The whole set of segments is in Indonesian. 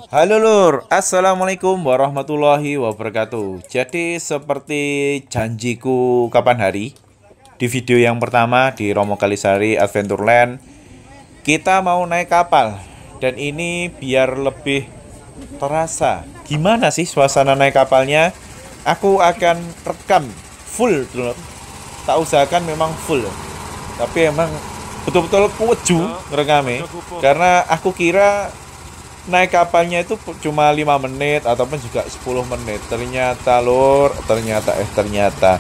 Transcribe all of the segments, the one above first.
Halo Lur, Assalamualaikum warahmatullahi wabarakatuh. Jadi seperti janjiku kapan hari, di video yang pertama di Romo Kalisari Adventureland, kita mau naik kapal. Dan ini biar lebih terasa gimana sih suasana naik kapalnya, aku akan rekam full Lur. Tak usahakan memang full, tapi emang betul-betul kueju ngerekame. Karena aku kira naik kapalnya itu cuma 5 menit ataupun juga 10 menit. Ternyata lur, ternyata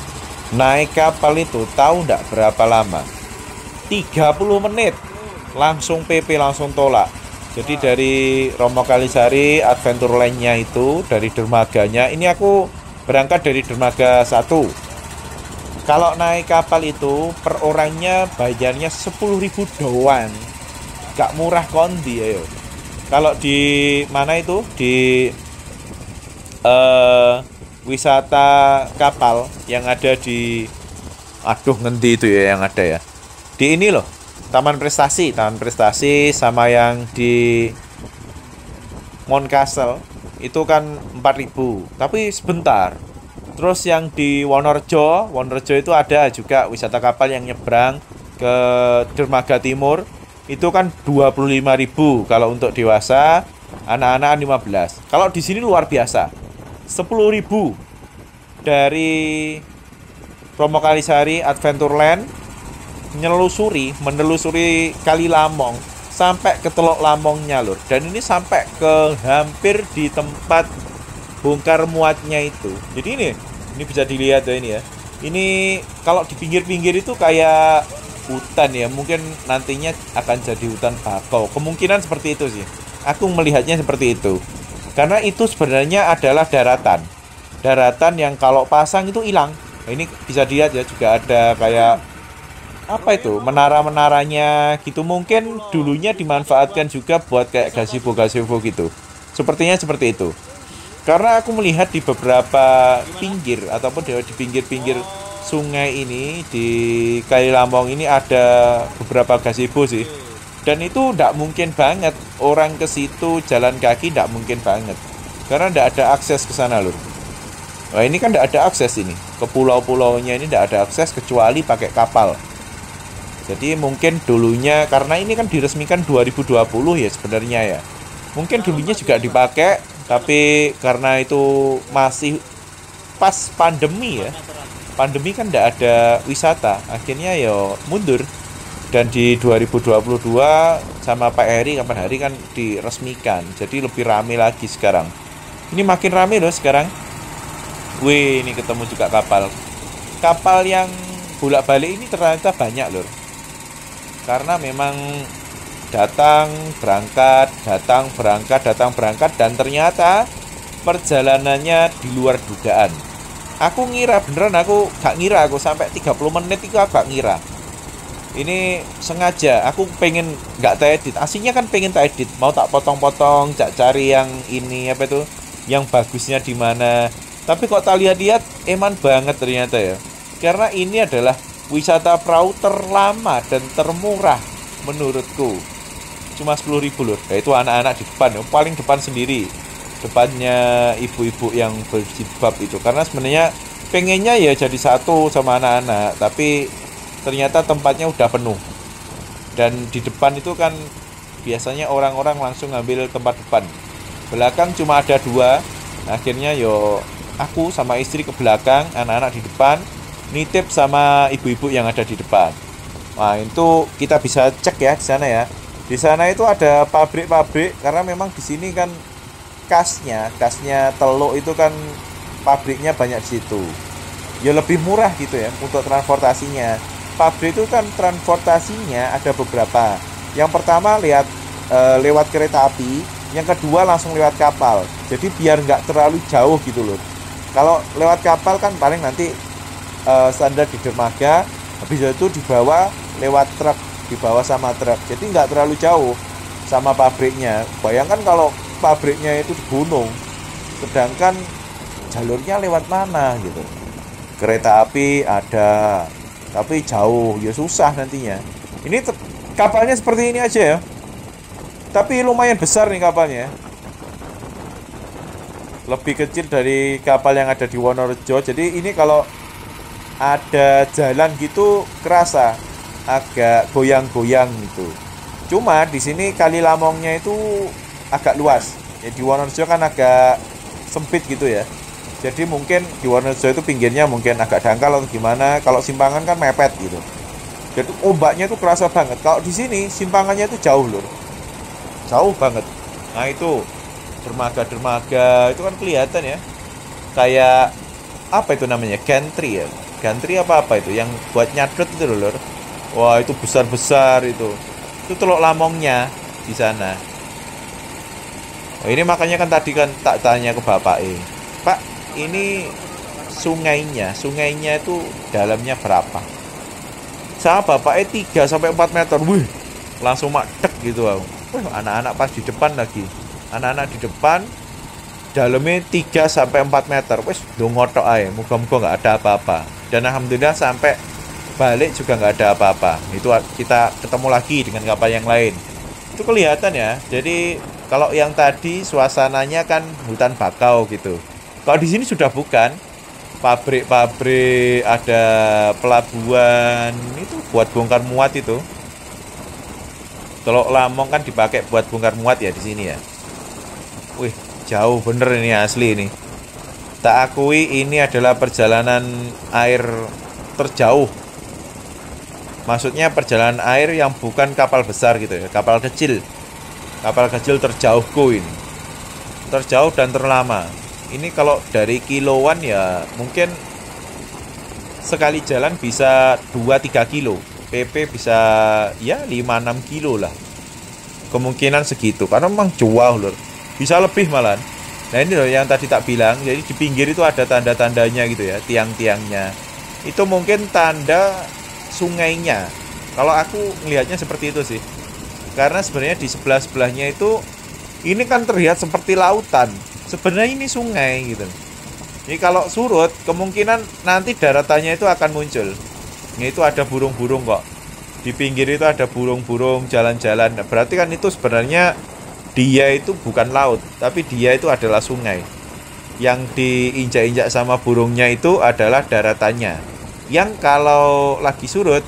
naik kapal itu tahu ndak berapa lama? 30 menit. Langsung PP langsung tolak. Jadi dari Romo Kalisari Adventureland-nya itu dari dermaganya, ini aku berangkat dari dermaga 1. Kalau naik kapal itu per orangnya bayarnya 10.000 doang. Gak murah kondi ayo. Kalau di mana itu di eh, wisata kapal yang ada di aduh ngendi itu ya yang ada ya di ini loh Taman Prestasi sama yang di Mount Castle itu kan 4.000 tapi sebentar. Terus yang di Wonorejo itu ada juga wisata kapal yang nyebrang ke Dermaga Timur. Itu kan 25.000 kalau untuk dewasa, anak-anak 15. Kalau di sini luar biasa. 10.000 dari Romo Kalisari Adventureland menelusuri Kali Lamong sampai ke Teluk Lamongnya lur. Dan ini sampai ke hampir di tempat bongkar muatnya itu. Jadi ini bisa dilihat ya ini ya. Ini kalau di pinggir-pinggir itu kayak hutan ya, mungkin nantinya akan jadi hutan bakau. Kemungkinan seperti itu sih. Aku melihatnya seperti itu. Karena itu sebenarnya adalah daratan. Daratan yang kalau pasang itu hilang. Nah, ini bisa dilihat ya juga ada kayak apa itu? Menara-menaranya gitu. Mungkin dulunya dimanfaatkan juga buat kayak gazebo-gazebo gitu. Sepertinya seperti itu. Karena aku melihat di beberapa pinggir ataupun di pinggir-pinggir sungai ini di Kali Lamong ini ada beberapa gazebo sih. Dan itu tidak mungkin banget orang ke situ jalan kaki, tidak mungkin banget. Karena tidak ada akses ke sana lur. Nah ini kan tidak ada akses ini. Ke pulau-pulaunya ini tidak ada akses kecuali pakai kapal. Jadi mungkin dulunya karena ini kan diresmikan 2020 ya sebenarnya ya. Mungkin dulunya juga dipakai tapi karena itu masih pas pandemi ya. Pandemi kan tidak ada wisata, akhirnya ya mundur. Dan di 2022 sama Pak Heri kapan hari kan diresmikan, jadi lebih rame lagi sekarang. Ini makin rame loh sekarang. Wih, ini ketemu juga kapal. Kapal yang bolak-balik ini ternyata banyak loh. Karena memang datang, berangkat, datang, berangkat, datang, berangkat. Dan ternyata perjalanannya di luar dugaan. Aku ngira beneran, aku gak ngira aku sampai 30 menit itu aku gak ngira. Ini sengaja aku pengen gak tak edit. Aslinya kan pengen tak edit, mau tak potong-potong, cari yang ini apa itu, yang bagusnya di mana. Tapi kok tak lihat-lihat eman banget ternyata ya. Karena ini adalah wisata perahu terlama dan termurah menurutku. Cuma 10.000 loh. Nah, itu anak-anak di depan, paling depan sendiri. Depannya ibu-ibu yang berjilbab itu karena sebenarnya pengennya ya jadi satu sama anak-anak tapi ternyata tempatnya udah penuh dan di depan itu kan biasanya orang-orang langsung ngambil tempat depan, belakang cuma ada dua. Akhirnya yo aku sama istri ke belakang, anak-anak di depan, nitip sama ibu-ibu yang ada di depan. Nah itu kita bisa cek ya di sana ya. Di sana itu ada pabrik-pabrik karena memang di sini kan kasnya Teluk itu kan pabriknya banyak di situ. Ya lebih murah gitu ya untuk transportasinya. Pabrik itu kan transportasinya ada beberapa. Yang pertama lewat kereta api, yang kedua langsung lewat kapal. Jadi biar nggak terlalu jauh gitu loh. Kalau lewat kapal kan paling nanti standar di dermaga, habis itu dibawa lewat truk, dibawa sama truk. Jadi nggak terlalu jauh sama pabriknya. Bayangkan kalau pabriknya itu di gunung, sedangkan jalurnya lewat mana gitu. Kereta api ada, tapi jauh, ya susah nantinya. Ini kapalnya seperti ini aja ya. Tapi lumayan besar nih kapalnya. lebih kecil dari kapal yang ada di Wonorejo. Jadi ini kalau ada jalan gitu kerasa agak goyang-goyang gitu. Cuma di sini Kali Lamongnya itu agak luas. Ya di Wonorejo kan agak sempit gitu ya. Jadi mungkin di Wonorejo itu pinggirnya mungkin agak dangkal atau gimana. Kalau simpangan kan mepet gitu. Jadi ombaknya itu kerasa banget. Kalau di sini simpangannya itu jauh loh. Jauh banget. Nah itu dermaga-dermaga itu kan kelihatan ya. Kayak apa itu namanya? Gantry ya. Gantry apa itu yang buat nyadot itu loh. Wah, itu besar-besar itu. Itu Teluk Lamongnya di sana. Oh, ini makanya kan tadi kan tak tanya ke bapak Pak, ini sungainya itu dalamnya berapa? Sama bapaknya 3 sampai 4 meter. Wih, langsung madek gitu aku. Wih, anak-anak pas di depan lagi. Anak-anak di depan dalamnya 3 sampai 4 meter. Wis do ngotok ae, muga-muga enggak ada apa-apa. Dan alhamdulillah sampai balik juga nggak ada apa-apa. Itu kita ketemu lagi dengan kapal yang lain. Itu kelihatan ya. Jadi kalau yang tadi suasananya kan hutan bakau gitu. Kalau di sini sudah bukan. Pabrik-pabrik, ada pelabuhan, itu buat bongkar muat itu. Teluk Lamong kan dipakai buat bongkar muat ya di sini ya. Wih, jauh bener ini asli ini. Tak akui ini adalah perjalanan air terjauh. Maksudnya perjalanan air yang bukan kapal besar gitu ya, kapal kecil. Kapal kecil terjauhku ini. Terjauh dan terlama. Ini kalau dari kiloan ya mungkin sekali jalan bisa 2-3 kilo. PP bisa ya 5-6 kilo lah. Kemungkinan segitu karena memang jauh lur. Bisa lebih malah. Nah ini loh yang tadi tak bilang. Jadi di pinggir itu ada tanda-tandanya gitu ya, tiang-tiangnya. Itu mungkin tanda sungainya. Kalau aku ngelihatnya seperti itu sih. Karena sebenarnya di sebelah-sebelahnya itu ini kan terlihat seperti lautan. Sebenarnya ini sungai gitu. Ini kalau surut kemungkinan nanti daratannya itu akan muncul. Ini itu ada burung-burung kok. Di pinggir itu ada burung-burung jalan-jalan. Berarti kan itu sebenarnya dia itu bukan laut, tapi dia itu adalah sungai. Yang diinjak-injak sama burungnya itu adalah daratannya. Yang kalau lagi surut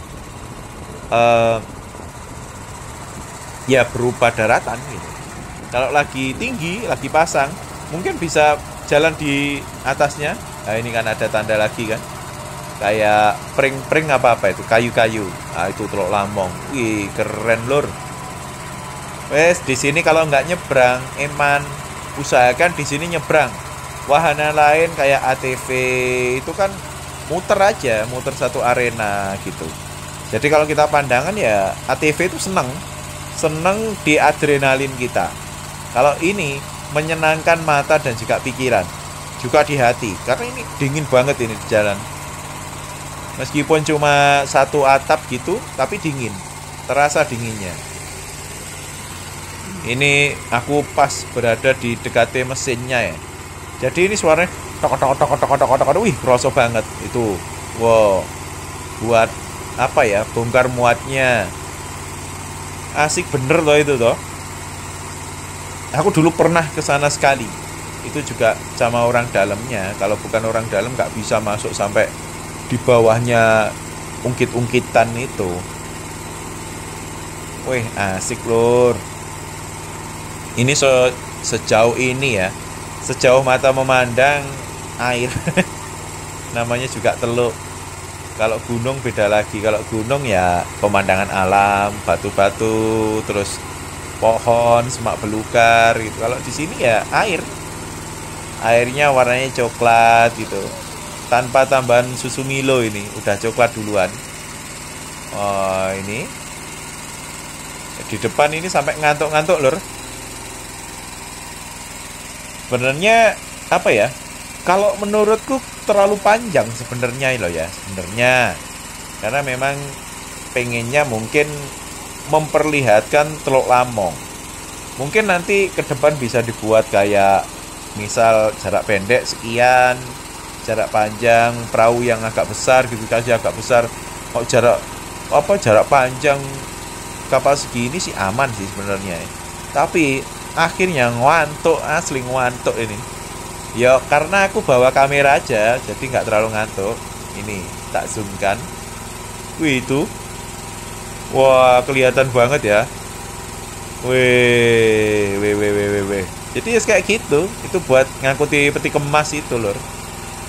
ya berupa daratan gitu. Kalau lagi tinggi, lagi pasang, mungkin bisa jalan di atasnya. Nah ini kan ada tanda lagi kan, kayak pring-pring apa-apa itu, kayu-kayu. Nah itu Teluk Lamong. Wih keren lur. Wes di sini kalau nggak nyebrang, eman usahakan di sini nyebrang. Wahana lain kayak ATV itu kan muter aja, muter satu arena gitu. Jadi kalau kita pandangan ya ATV itu seneng di adrenalin kita. Kalau ini menyenangkan mata dan juga pikiran, juga di hati. Karena ini dingin banget ini di jalan. Meskipun cuma satu atap gitu, tapi dingin. Terasa dinginnya. Ini aku pas berada di dekatnya mesinnya ya. Jadi ini suaranya tok. Wih, kerasa banget itu. Wow. Buat apa ya? Bongkar muatnya. Asik bener loh itu toh. Aku dulu pernah ke sana sekali. Itu juga sama orang dalamnya. Kalau bukan orang dalam nggak bisa masuk sampai di bawahnya ungkit-ungkitan itu. Wih, asik lur. Ini sejauh ini ya, sejauh mata memandang air. Namanya juga teluk. Kalau gunung beda lagi. Kalau gunung ya pemandangan alam, batu-batu, terus pohon, semak belukar gitu. Kalau di sini ya air. Airnya warnanya coklat gitu. Tanpa tambahan susu Milo ini, udah coklat duluan. Oh, ini di depan ini sampai ngantuk-ngantuk lur. Sebenarnya apa ya? Kalau menurutku terlalu panjang sebenarnya loh ya, sebenarnya. Karena memang pengennya mungkin memperlihatkan Teluk Lamong. Mungkin nanti ke depan bisa dibuat kayak misal jarak pendek sekian, jarak panjang perahu yang agak besar gitu aja, agak besar. Kok jarak panjang kapal segini sih aman sih sebenarnya. Tapi akhirnya ngantuk, asli ngantuk ini. Ya karena aku bawa kamera aja, jadi nggak terlalu ngantuk. Ini tak zoom kan. Wih itu, wah kelihatan banget ya. Wih, wih, wih, wih, wih, wih. Jadi ya kayak gitu. Itu buat ngangkuti peti kemas itu lor.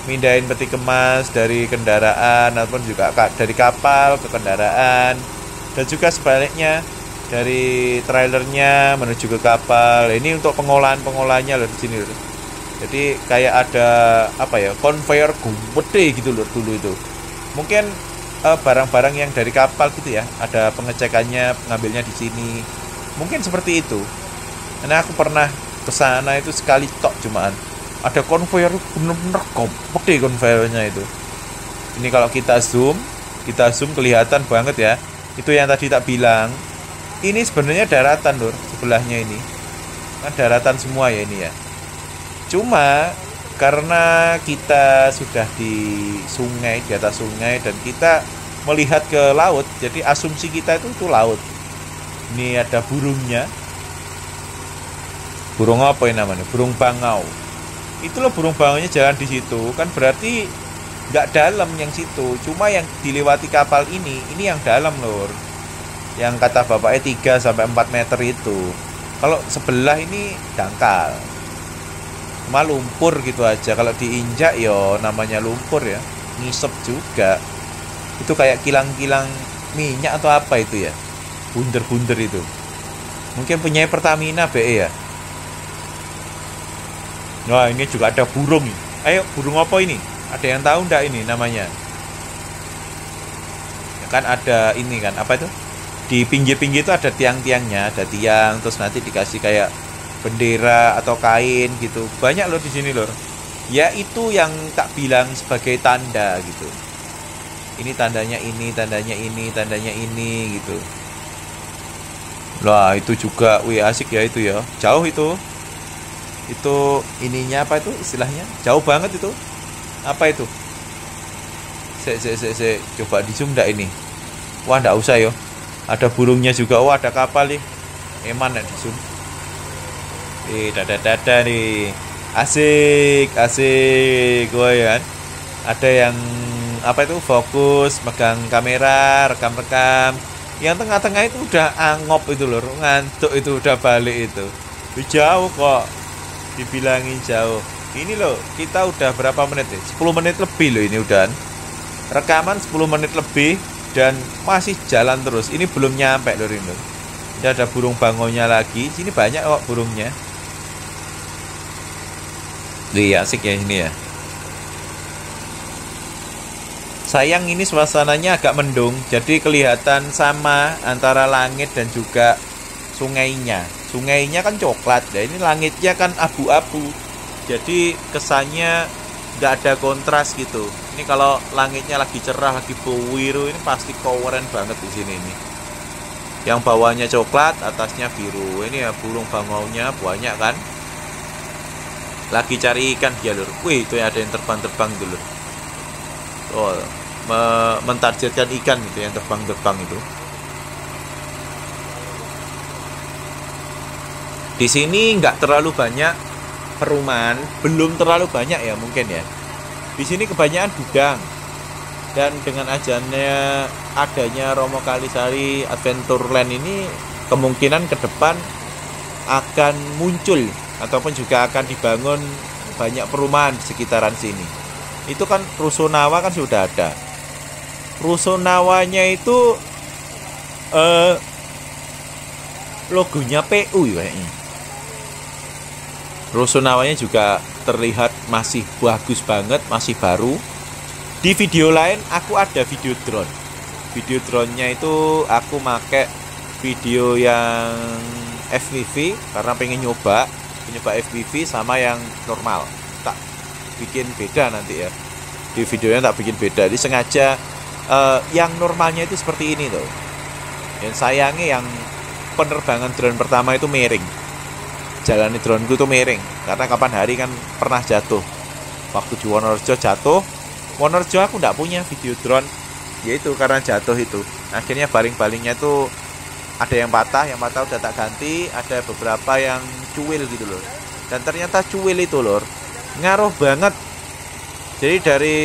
Mindahin peti kemas dari kendaraan ataupun juga dari kapal ke kendaraan, dan juga sebaliknya dari trailernya menuju ke kapal. Ini untuk pengolahannya loh di sini loh. Jadi kayak ada apa ya, conveyor gede gitu loh dulu itu. Mungkin barang-barang yang dari kapal gitu ya, ada pengecekannya, pengambilnya di sini. Mungkin seperti itu. Karena aku pernah ke sana itu sekali tok cuman. Ada conveyor bener-bener gede conveyornya itu. Ini kalau kita zoom kelihatan banget ya. Itu yang tadi tak bilang. Ini sebenarnya daratan lur, sebelahnya ini. Kan daratan semua ya ini ya. Cuma karena kita sudah di sungai, di atas sungai, dan kita melihat ke laut, jadi asumsi kita itu laut. Ini ada burungnya. Burung apa ini namanya? Burung bangau. Itu loh burung bangaunya jalan di situ, kan berarti nggak dalam yang situ. Cuma yang dilewati kapal ini yang dalam lur. Yang kata bapaknya 3-4 meter itu. Kalau sebelah ini dangkal. Cuma lumpur gitu aja. Kalau diinjak yo namanya lumpur ya. Ngisep juga. Itu kayak kilang-kilang minyak atau apa itu ya. Bunder-bunder itu. Mungkin punya Pertamina BE ya. Wah ini juga ada burung. Ayo burung apa ini? Ada yang tahu enggak ini namanya? Ya kan ada ini kan apa itu? Di pinggir-pinggir itu ada tiang-tiangnya, ada tiang, terus nanti dikasih kayak bendera atau kain gitu. Banyak loh di sini loh. Ya itu yang tak bilang sebagai tanda gitu. Ini tandanya ini, tandanya ini, tandanya ini gitu. Lah itu juga, wih asik ya itu ya. Jauh itu. Itu ininya apa itu istilahnya? Jauh banget itu. Apa itu? Coba di zoom enggak ini? Wah enggak usah yo. Ada burungnya juga. Wah ada kapal nih. Eman enggak di zoom. Dada nih. Asik, asik. Wah ya kan. Ada yang apa itu fokus, megang kamera, rekam-rekam. Yang tengah-tengah itu udah angop itu loh, ngantuk itu udah balik itu. Jauh kok. Dibilangin jauh. Ini loh, kita udah berapa menit nih? 10 menit lebih loh ini udah. Rekaman 10 menit lebih dan masih jalan terus. Ini belum nyampe loh ini. Ini ada burung bangonya lagi. Sini banyak kok burungnya. Iya, asik ya ini ya. Sayang ini suasananya agak mendung, jadi kelihatan sama antara langit dan juga sungainya. Sungainya kan coklat, ya ini langitnya kan abu-abu. Jadi kesannya nggak ada kontras gitu. Ini kalau langitnya lagi cerah, lagi biru, ini pasti keren banget di sini ini. Yang bawahnya coklat, atasnya biru. Ini ya burung bangaunya banyak kan. Lagi cari ikan dia lur. Wih, itu ada yang terbang-terbang dulu. Oh, mentargetkan ikan gitu yang terbang-terbang itu. Di sini nggak terlalu banyak perumahan, belum terlalu banyak ya mungkin ya. Di sini kebanyakan gudang. Dan dengan adanya Romo Kalisari Adventureland ini kemungkinan ke depan akan muncul ataupun juga akan dibangun banyak perumahan di sekitaran sini. Itu kan Rusunawa kan sudah ada. Rusunawanya itu logonya PU kayaknya. Rusunawanya juga terlihat masih bagus banget, masih baru. Di video lain aku ada video drone. Video drone-nya itu aku make video yang FPV karena pengen nyoba FPV sama yang normal. Tak bikin beda nanti ya. Di videonya tak bikin beda. Jadi sengaja yang normalnya itu seperti ini tuh. Dan sayangnya yang penerbangan drone pertama itu miring. Jalani droneku tuh miring karena kapan hari kan pernah jatuh. Waktu di Wonorejo jatuh. Wonorejo aku nggak punya video drone, yaitu karena jatuh itu. Akhirnya baling-balingnya tuh ada yang patah udah tak ganti, ada beberapa yang cuil gitu loh. Dan ternyata cuil itu lor, Ngaruh banget. Jadi dari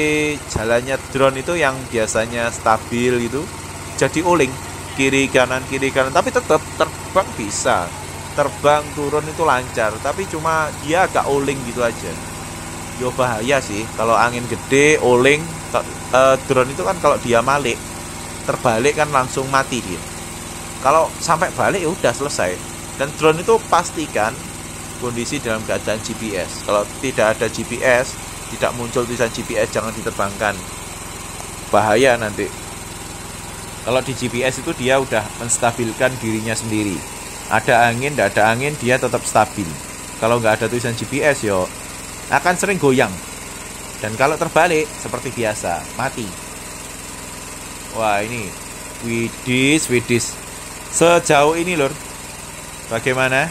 jalannya drone itu yang biasanya stabil gitu jadi oleng kiri kanan, tapi tetap terbang bisa. Terbang turun itu lancar, tapi cuma dia agak oleng gitu aja. Yo bahaya sih kalau angin gede oleng. Drone itu kan kalau dia terbalik kan langsung mati dia. Kalau sampai balik ya udah selesai. Dan drone itu pastikan kondisi dalam keadaan GPS. Kalau tidak ada GPS, tidak muncul tulisan GPS, jangan diterbangkan. Bahaya nanti. Kalau di GPS itu dia udah menstabilkan dirinya sendiri. Ada angin, tidak ada angin, dia tetap stabil. Kalau nggak ada tulisan GPS, yo akan sering goyang. Dan kalau terbalik, seperti biasa, mati. Wah ini, widis. Sejauh ini lur, bagaimana?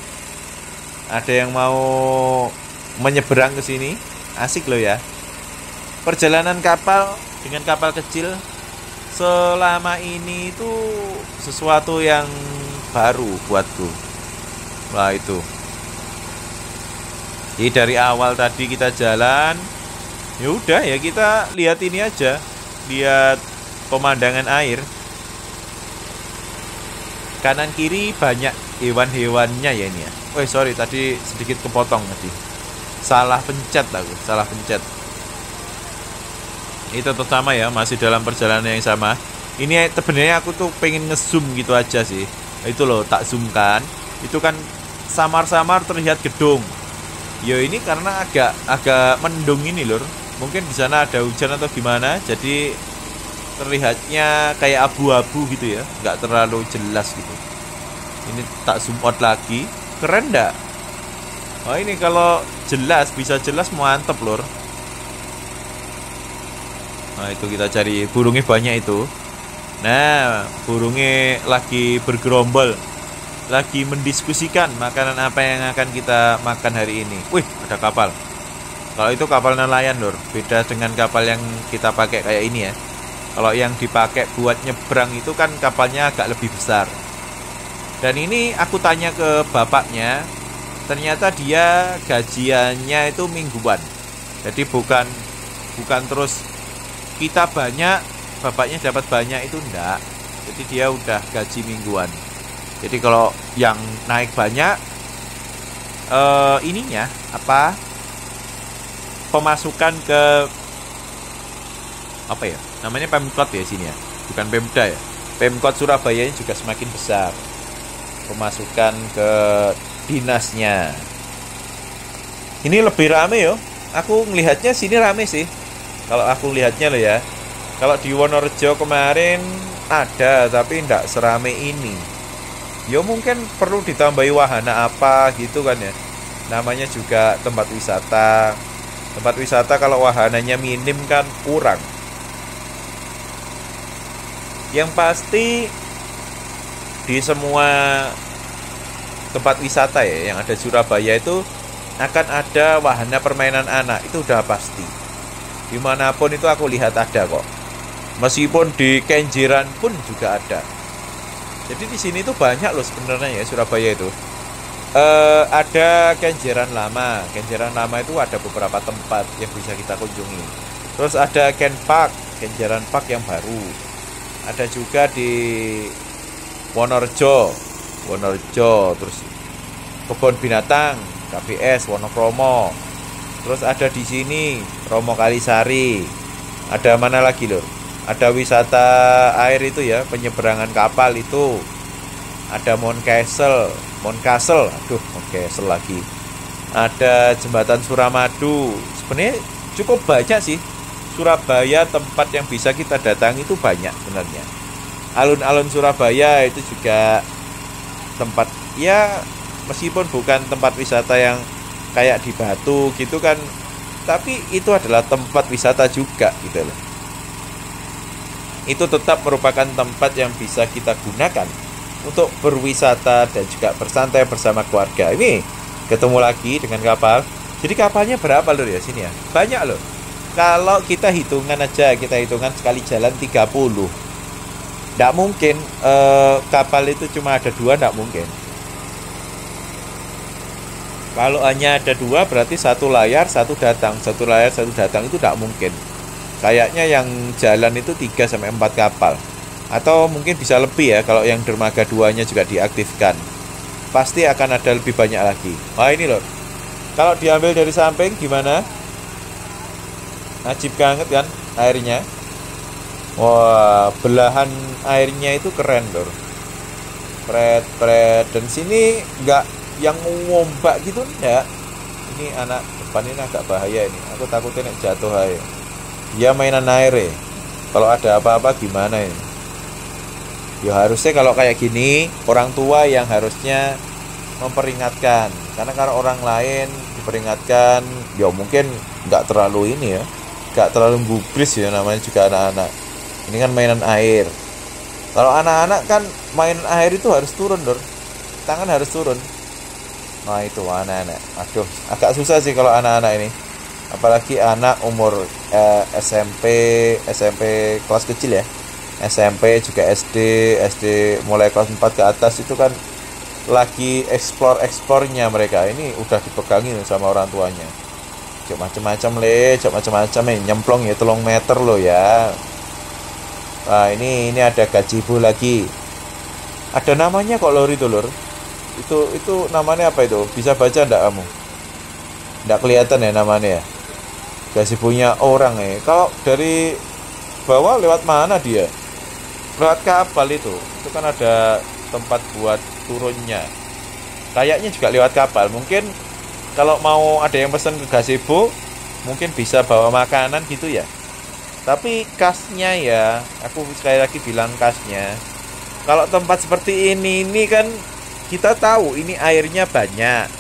Ada yang mau menyeberang ke sini? Asik loh ya. Perjalanan kapal dengan kapal kecil selama ini itu sesuatu yang baru buatku. Wah itu. Jadi dari awal tadi kita jalan, ya udah ya kita lihat ini aja, lihat pemandangan air. Kanan kiri banyak hewan-hewannya ya ini ya. Sorry tadi sedikit kepotong tadi. Salah pencet. Itu pertama ya, masih dalam perjalanan yang sama. Ini sebenarnya aku tuh pengen nge-zoom gitu aja sih. Itu loh, tak zoom kan. Itu kan samar-samar terlihat gedung. Yo ini karena agak mendung ini lur. Mungkin di sana ada hujan atau gimana, jadi terlihatnya kayak abu-abu gitu ya, nggak terlalu jelas gitu. Ini tak zoom out lagi. Keren nggak? Oh ini kalau jelas, bisa jelas mantep lur. Nah itu kita cari burungnya banyak itu. Nah burungnya lagi bergerombol, lagi mendiskusikan makanan apa yang akan kita makan hari ini. Wih ada kapal. Kalau itu kapal nelayan lur, beda dengan kapal yang kita pakai kayak ini ya. Kalau yang dipakai buat nyebrang itu kan kapalnya agak lebih besar. Dan ini aku tanya ke bapaknya, ternyata dia gajiannya itu mingguan. Jadi bukan terus kita banyak, bapaknya dapat banyak itu enggak. Jadi dia udah gaji mingguan. Jadi kalau yang naik banyak ininya apa? Pemasukan ke apa ya? Namanya Pemkot ya sini ya. Bukan Pemda ya. Pemkot Surabaya juga semakin besar. Pemasukan ke dinasnya. Ini lebih rame yo. Aku ngelihatnya sini rame sih. Kalau aku lihatnya loh ya. Kalau di Wonorejo kemarin ada tapi enggak serame ini. Ya mungkin perlu ditambahi wahana apa gitu kan ya. Namanya juga tempat wisata. Tempat wisata kalau wahananya minim kan kurang. Yang pasti di semua tempat wisata ya yang ada di Surabaya itu akan ada wahana permainan anak. Itu udah pasti. Dimanapun itu aku lihat ada kok. Meskipun di Kenjeran pun juga ada. Jadi di sini tuh banyak loh sebenarnya ya Surabaya itu. Ada Kenjeran Lama. Kenjeran Lama itu ada beberapa tempat yang bisa kita kunjungi. Terus ada Ken Park, Kenjeran Park yang baru. Ada juga di Wonorejo, terus kebun binatang, KBS Wonokromo. Terus ada di sini Romo Kalisari. Ada mana lagi lor? Ada wisata air itu ya, penyeberangan kapal itu. Ada Mount Castle. Aduh, Mount Castle lagi. Ada jembatan Suramadu. Sebenarnya cukup banyak sih. Surabaya tempat yang bisa kita datangi itu banyak sebenarnya. Alun-alun Surabaya itu juga tempat ya meskipun bukan tempat wisata yang kayak di Batu gitu kan, tapi itu adalah tempat wisata juga gitu loh. Itu tetap merupakan tempat yang bisa kita gunakan untuk berwisata dan juga bersantai bersama keluarga. Ini ketemu lagi dengan kapal. Jadi kapalnya berapa lho ya sini ya? Banyak loh. Kalau kita hitungan sekali jalan 30. Nggak mungkin kapal itu cuma ada 2, nggak mungkin. Kalau hanya ada dua berarti satu layar satu datang, satu layar satu datang itu tidak mungkin. Kayaknya yang jalan itu 3 sampai 4 kapal. Atau mungkin bisa lebih ya kalau yang dermaga duanya juga diaktifkan. Pasti akan ada lebih banyak lagi. Wah ini loh. Kalau diambil dari samping gimana? Ajib banget kan airnya. Wah, belahan airnya itu keren lor. Pret. Dan sini nggak yang ngombak gitu enggak. Ini anak depan ini agak bahaya ini. Aku takutnya nek jatuh aja. Dia mainan air ya. Kalau ada apa-apa gimana ini? Ya harusnya kalau kayak gini orang tua yang harusnya memperingatkan. Karena kalau orang lain diperingatkan, ya mungkin nggak terlalu ini ya, nggak terlalu gubris ya, namanya juga anak-anak. Ini kan mainan air. Kalau anak-anak kan mainan air itu harus turun dor, tangan harus turun. Nah itu anak-anak. Aduh, agak susah sih kalau anak-anak ini. Apalagi anak umur SMP kelas kecil ya. SMP juga SD mulai kelas 4 ke atas itu kan lagi explore-nya mereka. Ini udah dipegangin sama orang tuanya. Cok macam-macam nyemplung ya 3 meter loh ya. Nah, ini ada gazebo lagi. Ada namanya kok lor itu lor. Itu namanya apa itu? Bisa baca enggak kamu? Enggak kelihatan ya namanya ya. Gazebonya orang ya. Kalau dari bawah lewat mana dia? Lewat kapal itu. Itu kan ada tempat buat turunnya. Kayaknya juga lewat kapal. Mungkin kalau mau ada yang pesan ke gazebo, mungkin bisa bawa makanan gitu ya. Tapi kasnya ya, aku sekali lagi bilang kasnya. Kalau tempat seperti ini kan kita tahu ini airnya banyak.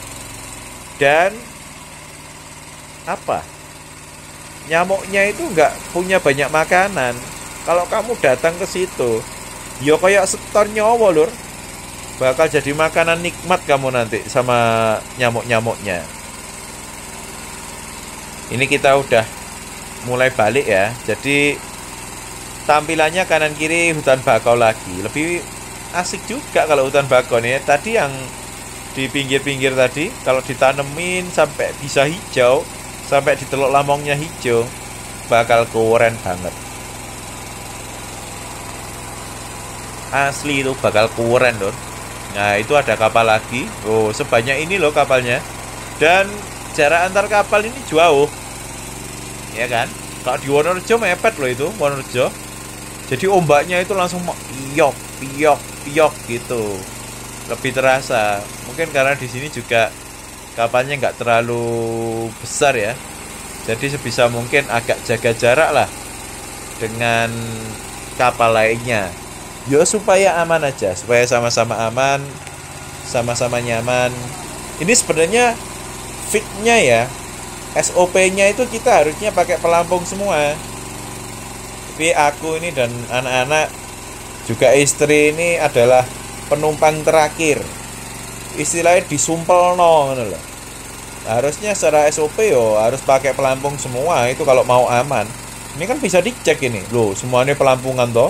Dan apa? Nyamuknya itu nggak punya banyak makanan. Kalau kamu datang ke situ, ya kayak setor nyawa lur. Bakal jadi makanan nikmat kamu nanti sama nyamuk-nyamuknya. Ini kita udah mulai balik ya. Jadi tampilannya kanan kiri hutan bakau lagi. Lebih asik juga kalau hutan bakau nih. Tadi yang di pinggir-pinggir tadi kalau ditanemin sampai bisa hijau, sampai di teluk lamongnya hijau, bakal keren banget. Asli itu bakal keren lho. Nah itu ada kapal lagi. Oh sebanyak ini loh kapalnya. Dan jarak antar kapal ini jauh. Ya kan. Kalau di Wonorejo mepet loh itu Wonorejo. Jadi ombaknya itu langsung piok gitu. Lebih terasa. Mungkin karena di sini juga kapalnya nggak terlalu besar ya. Jadi sebisa mungkin agak jaga jarak lah dengan kapal lainnya. Ya supaya aman aja, supaya sama-sama aman, sama-sama nyaman. Ini sebenarnya fitnya ya, SOP-nya itu kita harusnya pakai pelampung semua. Tapi aku ini dan anak-anak juga istri ini adalah penumpang terakhir. Istilahnya disumpel no, loh. Harusnya secara SOP yo harus pakai pelampung semua itu kalau mau aman. Ini kan bisa dicek ini, loh semuanya pelampungan toh.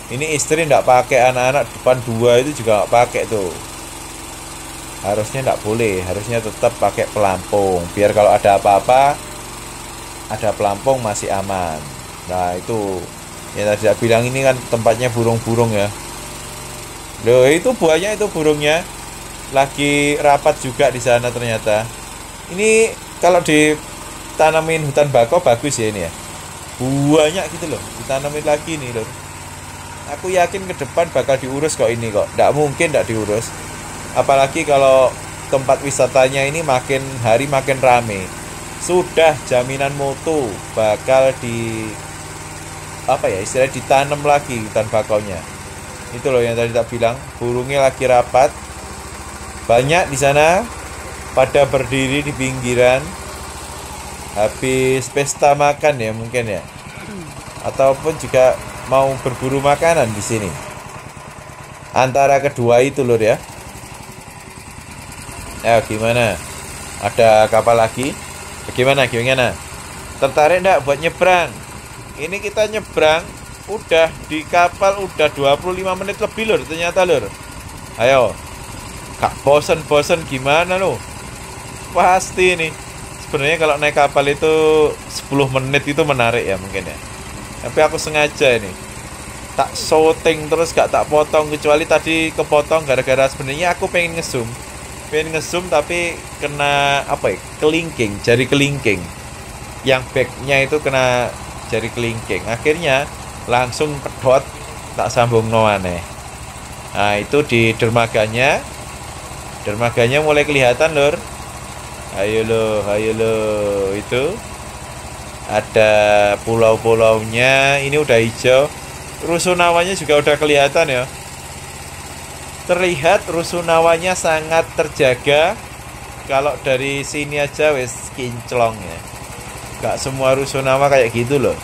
Ini istri nggak pakai, anak-anak depan 2 itu juga nggak pakai tuh. Harusnya nggak boleh, harusnya tetap pakai pelampung. Biar kalau ada apa-apa, ada pelampung masih aman. Nah itu, yang tadi saya bilang ini kan tempatnya burung-burung ya. Loh itu buahnya itu burungnya lagi rapat juga di sana ternyata. Ini kalau ditanamin hutan bakau bagus ya ini ya. Banyak gitu loh, ditanamin lagi nih loh. Aku yakin ke depan bakal diurus kok ini kok. Nggak mungkin nggak diurus. Apalagi kalau tempat wisatanya ini makin hari makin rame. Sudah jaminan mutu bakal istilahnya ditanam lagi hutan bakaunya. Itu loh yang tadi tak bilang, burungnya lagi rapat. Banyak di sana pada berdiri di pinggiran. Habis pesta makan ya mungkin ya. Ataupun juga mau berburu makanan di sini. Antara kedua itu lur ya. Ya gimana? Ada kapal lagi? Gimana? Tertarik enggak buat nyebrang? Ini kita nyebrang udah di kapal udah 25 menit lebih lur ternyata lur. Ayo. Kak bosen gimana lo? pasti nih. Sebenarnya kalau naik kapal itu 10 menit itu menarik ya mungkin ya. Tapi aku sengaja ini tak shooting terus gak tak potong, kecuali tadi kepotong gara-gara sebenarnya aku pengen ngezoom tapi kena apa ya, kelingking, jari kelingking, yang backnya itu kena jari kelingking, akhirnya langsung pedot, tak sambung no aneh. Nah itu di dermaganya mulai kelihatan lur. Ayo lo itu ada pulau-pulaunya, ini udah hijau. Rusunawanya juga udah kelihatan ya. Terlihat rusunawanya sangat terjaga. Kalau dari sini aja wes kinclong ya. Gak semua rusunawa kayak gitu loh.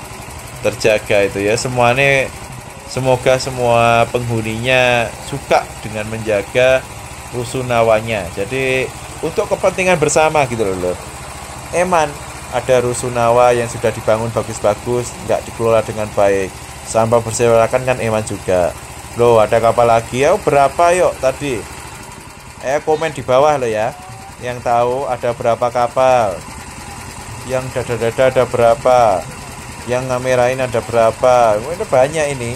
Terjaga itu ya. Semoga semua penghuninya suka dengan menjaga rusunawanya. Jadi untuk kepentingan bersama gitu loh. Eman ada rusunawa yang sudah dibangun bagus-bagus, nggak dikelola dengan baik, sampah berserakan kan eman juga. Loh ada kapal lagi ya, berapa yuk tadi? Komen di bawah lo ya, yang tahu ada berapa kapal, yang dada-dada ada berapa, yang ngamerain ada berapa. Ini banyak ini.